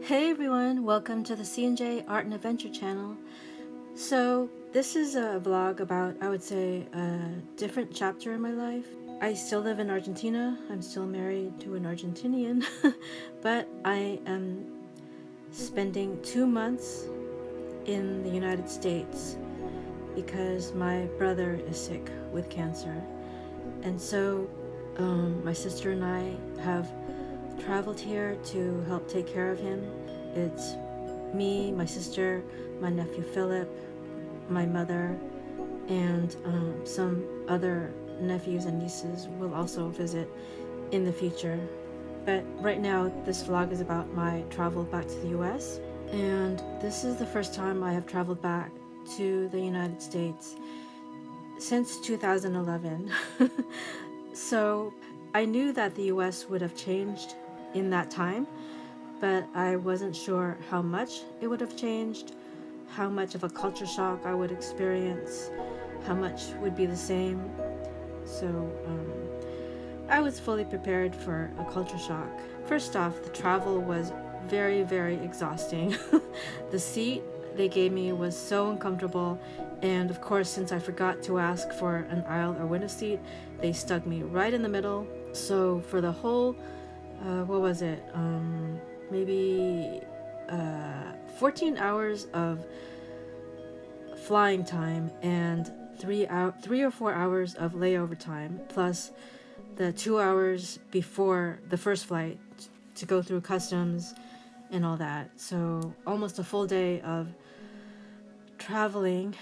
Hey everyone, welcome to the C&J Art and Adventure channel. So this is a vlog about, I would say, a different chapter in my life. I still live in Argentina. I'm still married to an Argentinian, but I am spending 2 months in the United States because my brother is sick with cancer. And so my sister and I have traveled here to help take care of him. It's me, my sister, my nephew Philip, my mother, and some other nephews and nieces will also visit in the future. But right now, this vlog is about my travel back to the US, and this is the first time I have traveled back to the United States since 2011. So I knew that the US would have changed in that time, but I wasn't sure how much it would have changed, how much of a culture shock I would experience, how much would be the same. So I was fully prepared for a culture shock. First off, the travel was very, very exhausting. The seat they gave me was so uncomfortable, and of course, since I forgot to ask for an aisle or window seat, they stuck me right in the middle. So for the whole, what was it? Maybe 14 hours of flying time and 3 or 4 hours of layover time, plus the 2 hours before the first flight to go through customs and all that. So almost a full day of traveling,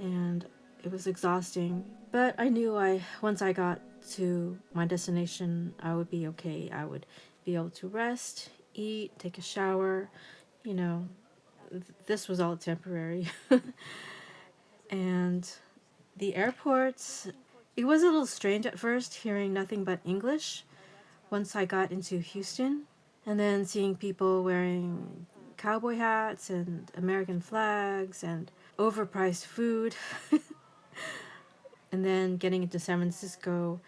and it was exhausting. But I knew once I got to my destination, I would be okay. I would be able to rest, eat, take a shower. You know, this was all temporary. And the airports, it was a little strange at first hearing nothing but English once I got into Houston, and then seeing people wearing cowboy hats and American flags and overpriced food. And then getting into San Francisco,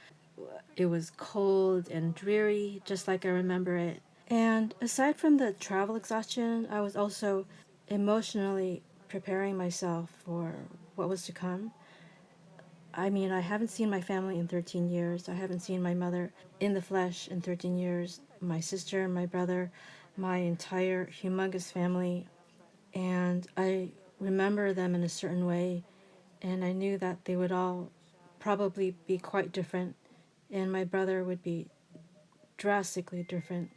it was cold and dreary, just like I remember it. And aside from the travel exhaustion, I was also emotionally preparing myself for what was to come. I mean, I haven't seen my family in 13 years. I haven't seen my mother in the flesh in 13 years. My sister, my brother, my entire humongous family. And I remember them in a certain way. And I knew that they would all probably be quite different. And my brother would be drastically different.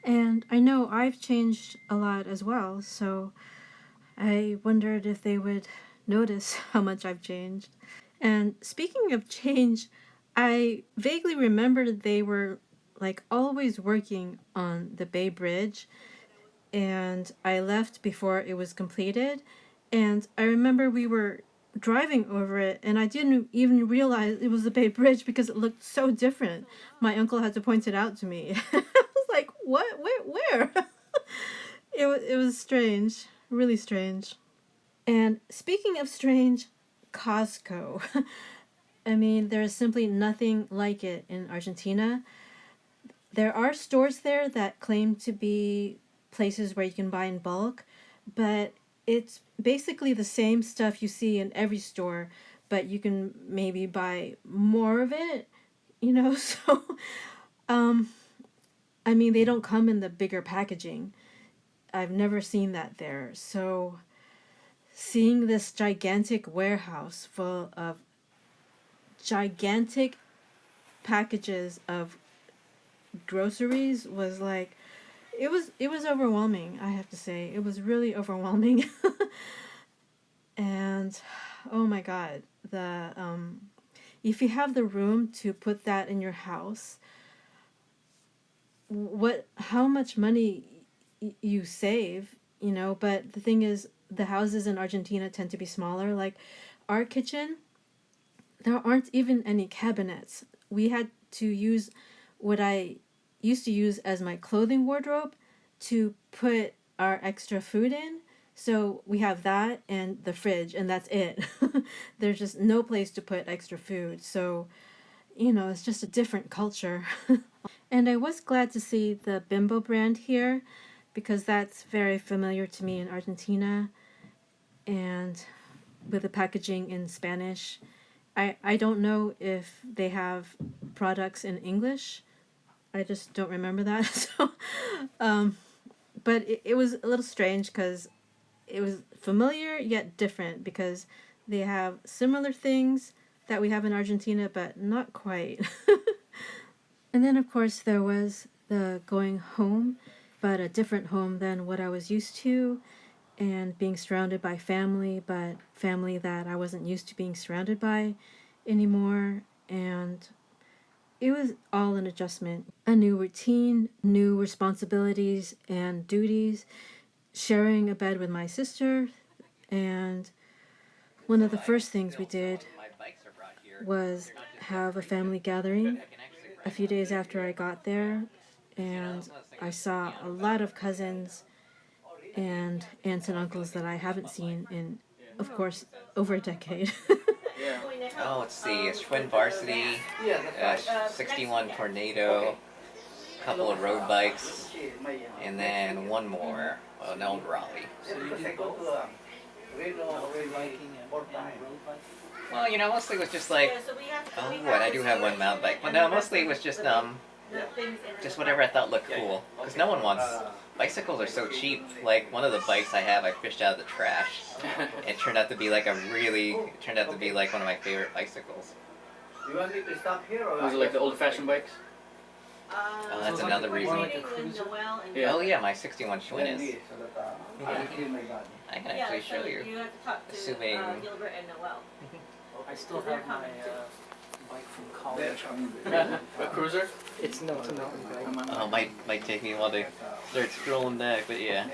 And I know I've changed a lot as well. So I wondered if they would notice how much I've changed. And speaking of change, I vaguely remembered they were like always working on the Bay Bridge, and I left before it was completed. And I remember we were driving over it, and I didn't even realize it was the Bay Bridge because it looked so different. My uncle had to point it out to me. I was like, "What? Where?" It was strange, really strange. And speaking of strange, Costco. I mean, there is simply nothing like it in Argentina. There are stores there that claim to be places where you can buy in bulk, but it's basically the same stuff you see in every store, but you can maybe buy more of it, you know? So, um, I mean, they don't come in the bigger packaging. I've never seen that there. So, seeing this gigantic warehouse full of gigantic packages of groceries was like, it was overwhelming. I have to say, it was really overwhelming. And oh my god, the if you have the room to put that in your house, how much money you save, you know. But the thing is, the houses in Argentina tend to be smaller. Like our kitchen, there aren't even any cabinets. We had to use what I used to use as my clothing wardrobe to put our extra food in. So we have that and the fridge, and that's it. There's just no place to put extra food. So, you know, it's just a different culture. And I was glad to see the Bimbo brand here because that's very familiar to me in Argentina, and with the packaging in Spanish. I don't know if they have products in English. I just don't remember that. So, but it was a little strange because it was familiar yet different, because they have similar things that we have in Argentina, but not quite. And then, of course, there was the going home, but a different home than what I was used to, and being surrounded by family, but family that I wasn't used to being surrounded by anymore. And it was all an adjustment. A new routine, new responsibilities and duties, sharing a bed with my sister, and one of the first things we did was have a family gathering a few days after I got there, and I saw a lot of cousins and aunts and uncles that I haven't seen in, of course, over a decade. Oh, let's see. It's Schwinn Varsity, 61 Tornado, a couple of road bikes, and then one more, an old Raleigh. Well, you know, mostly it was just like, oh, what? I do have one mountain bike. But no, mostly it was just whatever I thought looked cool. Because no one wants, bicycles are so cheap. Like, one of the bikes I have, I fished out of the trash. It turned out to be like one of my favorite bicycles. Was it like the old-fashioned bikes? Oh, that's another reason. Yeah. Oh yeah, my 61 Schwinn is. I can actually show you. Assuming. I still have my bike from college. A cruiser? It's no, it's a mountain bike. Oh, might take me a while to start scrolling back, but yeah.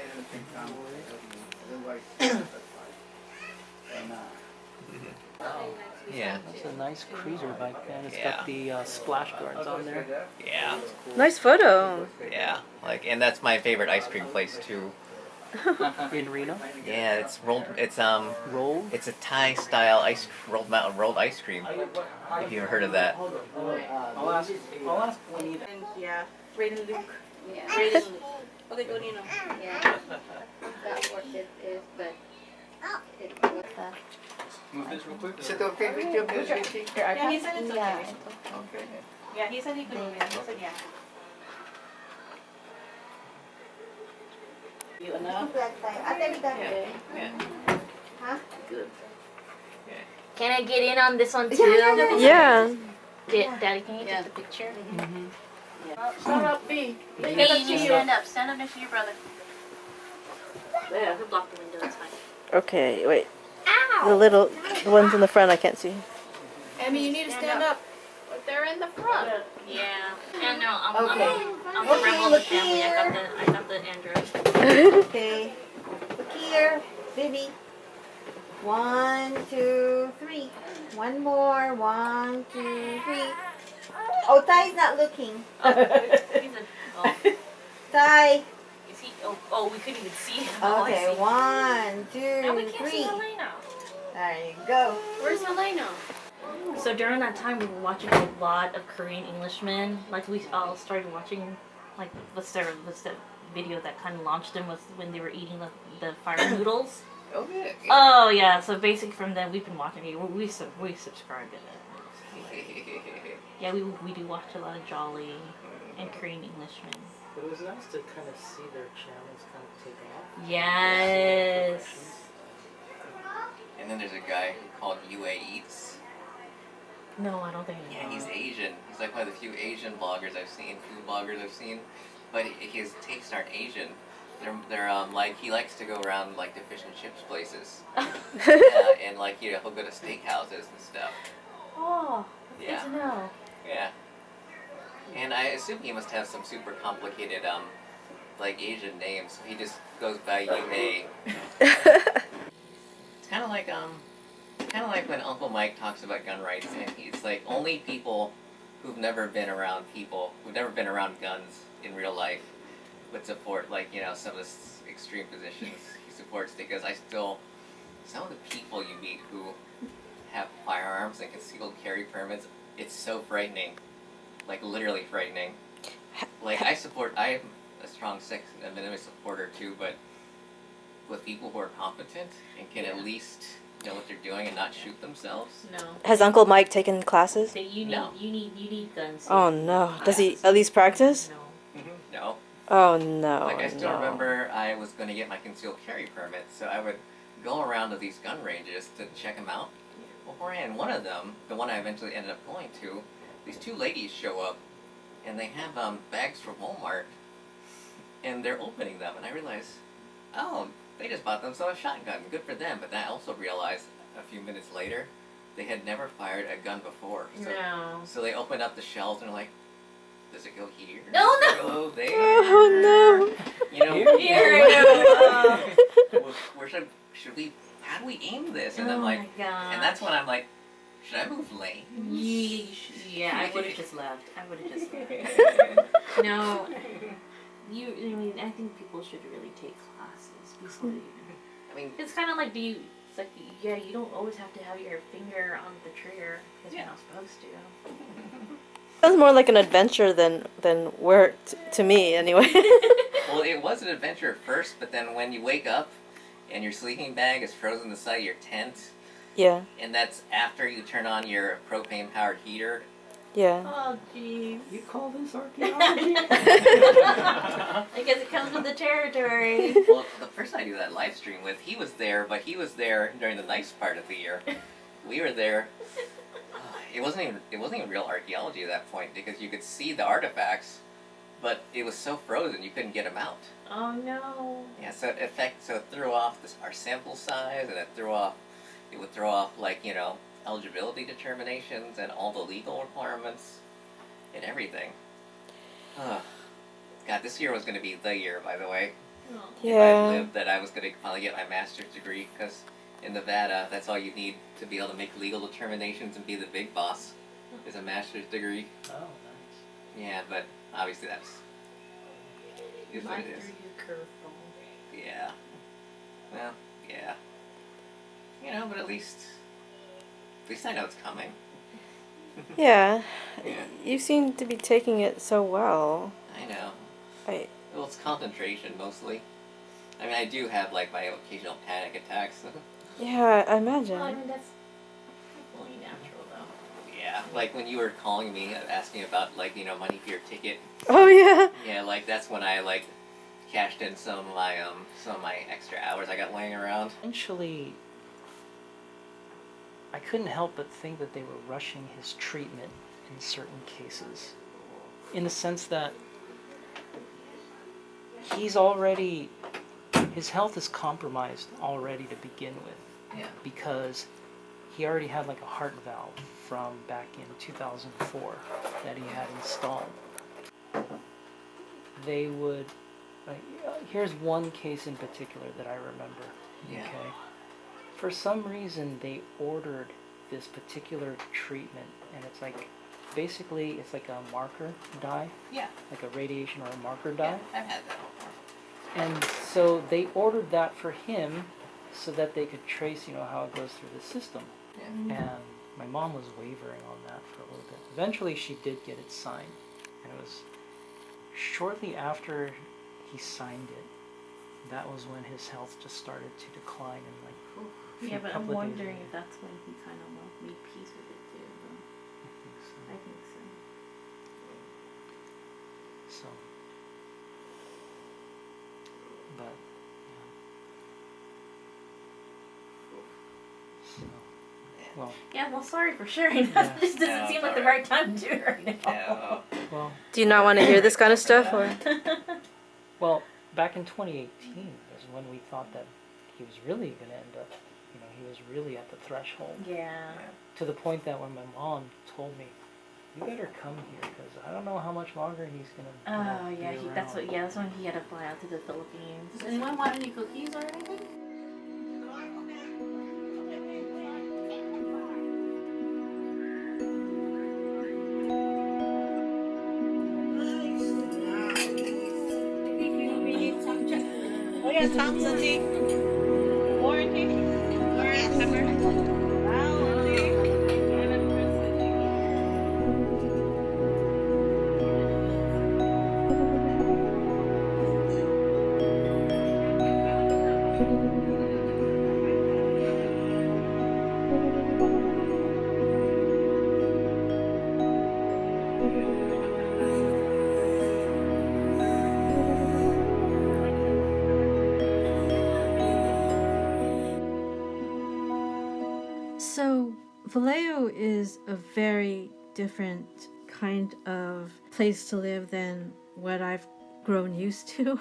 Yeah. That's a nice cruiser bike, man. It's Yeah. got the splash guards on there. Yeah. Nice photo. Yeah. Like, and that's my favorite ice cream place too. In Reno. Yeah, it's Rolled? it's a Thai style rolled ice cream. If you've heard of that. I'll ask Juanita. Yeah, Raiden Luke. Yeah. Raiden Luke. Okay, go Nino. Yeah. That what it is, but it was Move this real quick. Is it okay with you, Miss Vicky? Yeah, he said it's okay. yeah. Okay. Yeah, he said he could move it. He said yeah. You know? Yeah. Yeah. Huh? Good. Can I get in on this one too? Yeah. Daddy, can you take the picture? Stand up, B. Hey, you stand up. Stand up next to your brother. Yeah, he'll block the window. It's fine. Okay, wait. Ow! The ones in the front I can't see. Emmy, you need to stand up. But they're in the front. Yeah. And no, I'm Okay. the rebel of the family. I got the Android. Okay. Look here, Vivi. 1, 2, 3. One more. 1, 2, 3. Oh, Ty's not looking. Oh, Ty. is he? Oh, we couldn't even see him. Oh, I Okay, see. 1, 2, Now we can't 3. see Elena. There you go. Where's Elena? So during that time, we were watching a lot of Korean Englishmen. Like we all started watching, like what's the video that kind of launched them was when they were eating the fire noodles. Oh yeah. Oh yeah. So basically from then we've been watching it. We subscribed to it. Yeah, we do watch a lot of Jolly and Korean Englishmen. It was nice to kind of see their channels kind of take off. Yes. And then there's a guy called UA Eats. No, I don't think. I Yeah, know. he's Asian. He's like one of the few Asian bloggers I've seen, food bloggers I've seen. But his tastes aren't Asian. They're like, he likes to go around like the fish and chips places. And like, you know, he'll go to steakhouses and stuff. Oh, Yeah. good to know. Yeah. And I assume he must have some super complicated like Asian names. So he just goes by UA. It's kind of like when Uncle Mike talks about gun rights, and he's like, only people who've never been around guns in real life would support, like, you know, some of the extreme positions he supports, because some of the people you meet who have firearms and concealed carry permits, it's so frightening, like literally frightening. Like I a strong Second Amendment supporter too, but with people who are competent and can at least know what they're doing and not shoot themselves. No. Has Uncle Mike taken classes? That you need, No. you need guns. Oh no. Does he at least practice? No. No. Oh no. Like I still no. remember I was going to get my concealed carry permit, so I would go around to these gun ranges to check them out. Beforehand, one of them, the one I eventually ended up going to, these two ladies show up, and they have bags from Walmart, and they're opening them, and I realized, oh, they just bought themselves a shotgun. Good for them. But I also realized a few minutes later, they had never fired a gun before. So, No. so they opened up the shells and they're like, does it go here? No, Does it no. go there? Oh You know, Here I go. where should we? How do we aim this? And Oh I'm like, my god. and that's when I'm like, should I move lanes? Yeah, I would have just left. I would have just left. No. I mean, I think people should really take classes before you. I mean, It's kind of like, it's like, yeah, you don't always have to have your finger on the trigger because you're not supposed to. Sounds more like an adventure than work to me anyway. well, it was an adventure at first, but then when you wake up and your sleeping bag is frozen to the side of your tent, Yeah. and that's after you turn on your propane-powered heater. Yeah. Oh, jeez. You call this archaeology? I guess it comes with the territory. Well, the person I do that live stream with, he was there, but he was there during the nice part of the year. We were there. It wasn't even real archaeology at that point because you could see the artifacts, but it was so frozen you couldn't get them out. Oh no. Yeah, so it threw off our sample size, and it would throw off like eligibility determinations and all the legal requirements and everything. God, this year was going to be the year, by the way. Oh. If I Yeah. lived, that I was going to finally get my master's degree, because in Nevada, that's all you need to be able to make legal determinations and be the big boss, is a master's degree. Oh, nice. Yeah, but obviously that's is what Life it is. threw you a curveball. Yeah. Well, yeah. But at least I know it's coming. Yeah. Yeah. You seem to be taking it so well. I know. I Well, it's concentration mostly. I mean, I do have like my occasional panic attacks. yeah, I imagine. Well, I mean, that's totally natural, though. Yeah, like when you were calling me asking about like money for your ticket. Oh yeah. Yeah, like that's when I like cashed in some of my extra hours I got laying around. Eventually, I couldn't help but think that they were rushing his treatment in certain cases. In the sense that his health is compromised already to begin with. Yeah. Because he already had like a heart valve from back in 2004 that he had installed. They would, here's one case in particular that I remember. Yeah. Okay. For some reason, they ordered this particular treatment, and it's like, basically, it's like a marker dye, Yeah. like a radiation or a marker dye. Yeah, I've had that before. And so they ordered that for him so that they could trace, how it goes through the system. Yeah. And my mom was wavering on that for a little bit. Eventually she did get it signed. And it was shortly after he signed it, that was when his health just started to decline and like, Yeah, but I'm couple of days wondering later. if that's when he kind of made peace with it too. I think so. I think so. So, but yeah. So, well, Yeah, well, sorry for sharing that. Yeah. This doesn't No, seem it's like the alright. right time to do it right now. Yeah. well, Do you not want to hear this kind of stuff, or? well. Back in 2018 is when we thought that he was really going to end up. He was really at the threshold. Yeah. To the point that when my mom told me, "You better come here because I don't know how much longer he's going to." Oh, yeah. That's when he had to fly out to the Philippines. Does anyone want any cookies or anything? Oh yeah, Tom's tea. Warranty. So, Vallejo is a very different kind of place to live than what I've grown used to.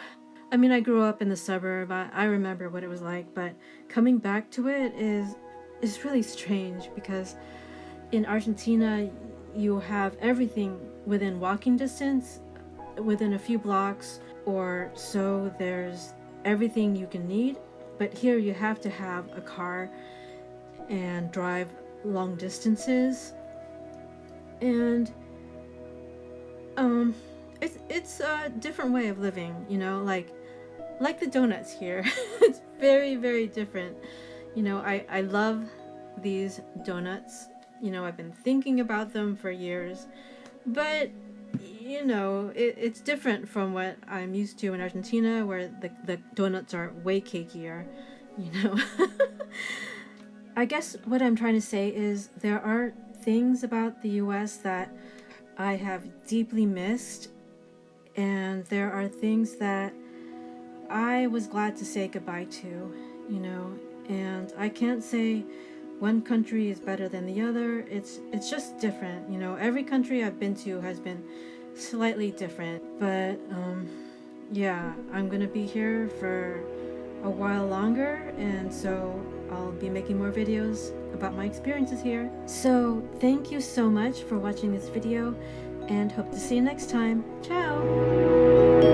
I mean, I grew up in the suburb. I remember what it was like, but coming back to it is really strange because in Argentina you have everything within walking distance, within a few blocks or so. There's everything you can need, but here you have to have a car and drive long distances, and it's a different way of living, you know, like the donuts here. It's very, very different. You know, I love these donuts. You know, I've been thinking about them for years, but you know, it's different from what I'm used to in Argentina, where the donuts are way cakier, you know. I guess what I'm trying to say is there are things about the US that I have deeply missed, and there are things that I was glad to say goodbye to, you know, and I can't say one country is better than the other. It's just different, you know. Every country I've been to has been slightly different, but yeah, I'm gonna be here for a while longer, and so I'll be making more videos about my experiences here. So thank you so much for watching this video, and hope to see you next time. Ciao!